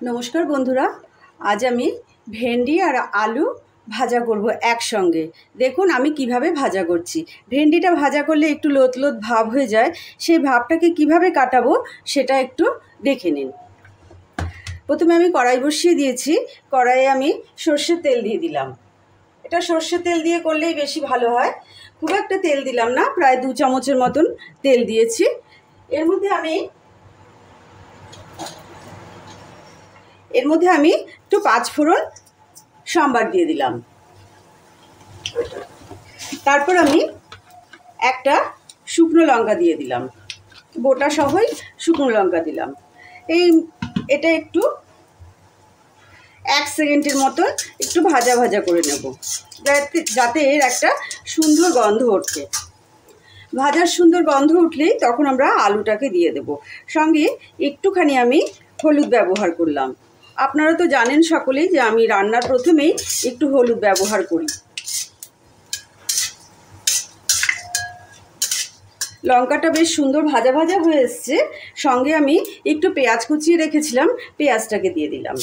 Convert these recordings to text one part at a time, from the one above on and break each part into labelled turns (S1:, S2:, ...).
S1: नमस्कार बंधुरा आज आमी भेंडी और आलू भाजा करब एकसंगे। देखुन आमी किभाबे भाजा करछि। भेंडिटा भाजा करले एकटु लोत लोत भाव हये जाय, सेई भावटाके किभाबे काटाबो सेटा एकटु देखे निन। प्रथमे आमी कड़ाई बसिए दिएछि, कड़ाइये आमी सर्षेर तेल दिए दिलाम। এটা সরষের তেল দিয়ে করলেই বেশি ভালো হয়। খুব একটা তেল দিলাম না, প্রায় 2 চামচের মতন তেল দিয়েছি। এর মধ্যে আমি একটু 5 ফোড়ন সম্বার দিয়ে দিলাম। তারপর আমি একটা শুকনো লঙ্কা দিয়ে দিলাম, গোটা সহই শুকনো লঙ্কা দিলাম। এটা একটু 1 সেকেন্ডের মতন একটু ভাজা ভাজা করে নেব, যাতে এর একটা সুন্দর গন্ধ ওঠে। ভাজার সুন্দর গন্ধ উঠলেই তখন আমরা আলুটাকে দিয়ে দেব। সঙ্গে একটুখানি আমি হলুদ ব্যবহার করলাম। আপনারা তো জানেন সকলেই যে আমি রান্নার প্রথমেই একটু হলুদ ব্যবহার করি। লঙ্কাটা বেশ সুন্দর ভাজা ভাজা হয়ে এসছে। সঙ্গে আমি একটু পেঁয়াজ কুচিয়ে রেখেছিলাম, পেঁয়াজটাকে দিয়ে দিলাম।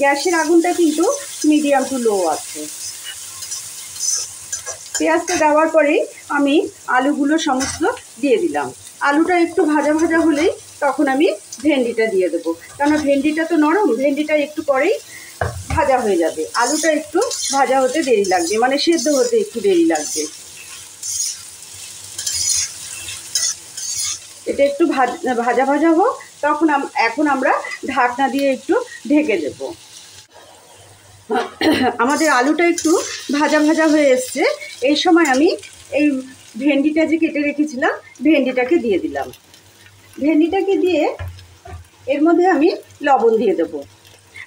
S1: গ্যাসের আগুনটা কিন্তু মিডিয়াম টু লো আছে। পেঁয়াজটা দেওয়ার পরে আমি আলুগুলো সমস্ত দিয়ে দিলাম। আলুটা একটু ভাজা ভাজা হলেই তখন আমি ভেন্ডিটা দিয়ে দেবো, কারণ ভেন্ডিটা তো নরম, ভেন্ডিটা একটু পরেই ভাজা হয়ে যাবে। আলুটা একটু ভাজা হতে দেরি লাগবে, মানে সেদ্ধ হতে একটু দেরি লাগবে। এটা একটু ভাজা ভাজা হোক, তখন এখন আমরা ঢাকনা দিয়ে একটু ঢেকে দেব। আমাদের আলুটা একটু ভাজা ভাজা হয়ে এসছে। এই সময় আমি এই ভেন্ডিটা যে কেটে রেখেছিলাম, ভেন্ডিটাকে দিয়ে দিলাম। ভেন্ডিটাকে দিয়ে এর মধ্যে আমি লবণ দিয়ে দেব।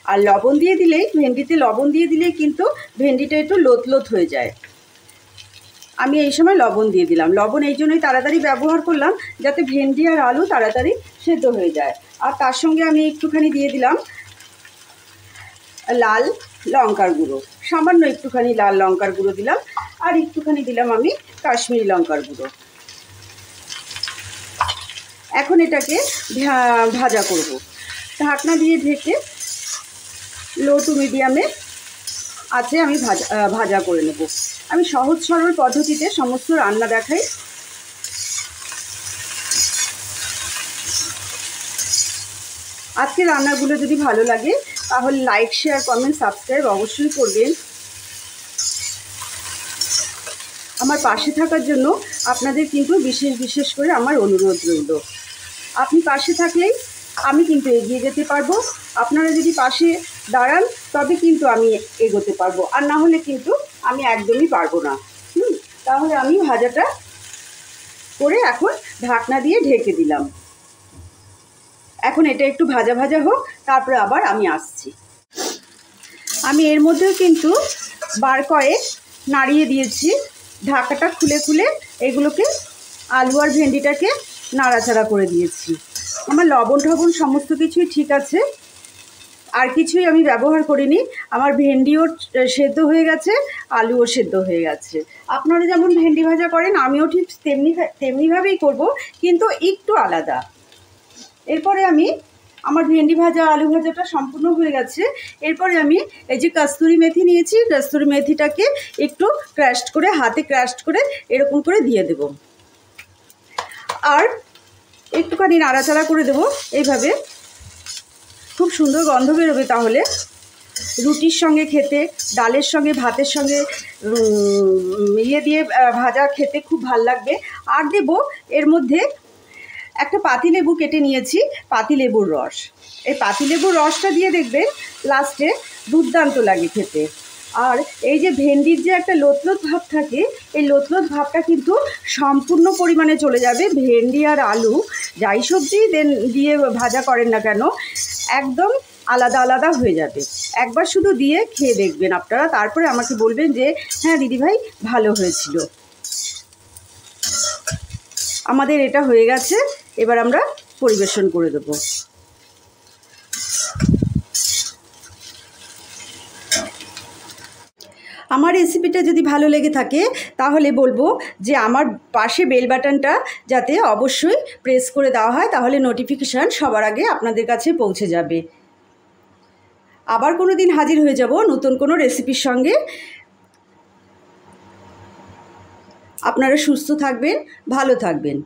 S1: আর লবণ দিয়ে দিলেই, ভেন্ডিতে লবণ দিয়ে দিলেই কিন্তু ভেন্ডিটা একটু লোত লোত হয়ে যায়। আমি এই সময় লবণ দিয়ে দিলাম। লবণ এই জন্যই তাড়াতাড়ি ব্যবহার করলাম, যাতে ভেন্ডি আর আলু তাড়াতাড়ি সেদ্ধ হয়ে যায়। আর তার সঙ্গে আমি একটুখানি দিয়ে দিলাম লাল লঙ্কার গুঁড়ো, সামান্য একটুখানি লাল লঙ্কার গুঁড়ো দিলাম। আর একটুখানি দিলাম আমি কাশ্মীরি লঙ্কার গুঁড়ো। এখন এটাকে ভাজা করব। ঢাকনা দিয়ে ঢেকে লো টু মিডিয়ামে আছে আমি ভাজা করে নেব। আমি সহজ সরল পদ্ধতিতে সমস্ত রান্না দেখাই। আজকে রান্নাগুলো যদি ভালো লাগে তাহলে লাইক, শেয়ার, কমেন্ট, সাবস্ক্রাইব অবশ্যই করবেন। আমার পাশে থাকার জন্য আপনাদের কিন্তু বিশেষ করে আমার অনুরোধ রইল। আপনি পাশে থাকলেই আমি কিন্তু এগিয়ে যেতে পারবো। আপনারা যদি পাশে দাঁড়ান তবে কিন্তু আমি এগোতে পারবো, আর না হলে কিন্তু আমি একদমই পারবো না। তাহলে আমি ভাজাটা করে এখন ঢাকনা দিয়ে ঢেকে দিলাম। এখন এটা একটু ভাজা ভাজা হোক, তারপরে আবার আমি আসছি। আমি এর মধ্যেও কিন্তু বার কয়েক নাড়িয়ে দিয়েছি। ঢাকাটা খুলে খুলে এগুলোকে, আলু আর ভেন্ডিটাকে নাড়াচাড়া করে দিয়েছি। আমার লবণ টবণ সমস্ত কিছুই ঠিক আছে, আর কিছুই আমি ব্যবহার করিনি। আমার ভেন্ডিও সেদ্ধ হয়ে গেছে, আলুও সেদ্ধ হয়ে গেছে। আপনারা যেমন ভেন্ডি ভাজা করেন আমিও ঠিক তেমনিভাবেই করব, কিন্তু একটু আলাদা। এরপরে আমার ভেন্ডি ভাজা আলু ভাজাটা সম্পূর্ণ হয়ে গেছে। এরপরে আমি এই যে কস্তুরি মেথি নিয়েছি, কস্তুরি মেথিটাকে একটু ক্রাশড করে, হাতে ক্রাশড করে এরকম করে দিয়ে দেব। আর একটুখানি নাড়াচাড়া করে দেব। এইভাবে খুব সুন্দর গন্ধ বেরোবে। তাহলে রুটির সঙ্গে খেতে, ডালের সঙ্গে, ভাতের সঙ্গে দিয়ে ভাজা খেতে খুব ভাল লাগবে। আর দেব এর মধ্যে একটা পাতিলেবু কেটে নিয়েছি, পাতিলেবুর রস। এই পাতিলেবুর রসটা দিয়ে দেখবেন লাস্টে দুর্দান্ত লাগে খেতে। আর এই যে ভেন্ডির যে একটা লোতলোত ভাব থাকে, এই লোতলোত ভাবটা কিন্তু সম্পূর্ণ পরিমাণে চলে যাবে। ভেন্ডি আর আলু যাই সবজি দিয়ে ভাজা করেন না কেন, একদম আলাদা আলাদা হয়ে যাবে। একবার শুধু দিয়ে খেয়ে দেখবেন আপনারা, তারপরে আমাকে বলবেন যে হ্যাঁ দিদিভাই ভালো হয়েছিল। আমাদের এটা হয়ে গেছে, এবার আমরা পরিবেশন করে দেব। আমার রেসিপিটা যদি ভালো লেগে থাকে তাহলে বলবো যে আমার পাশে বেল বাটনটা যাতে অবশ্যই প্রেস করে দেওয়া হয়, তাহলে নোটিফিকেশান সবার আগে আপনাদের কাছে পৌঁছে যাবে। আবার কোনো দিন হাজির হয়ে যাব নতুন কোনো রেসিপির সঙ্গে। আপনারা সুস্থ থাকবেন, ভালো থাকবেন।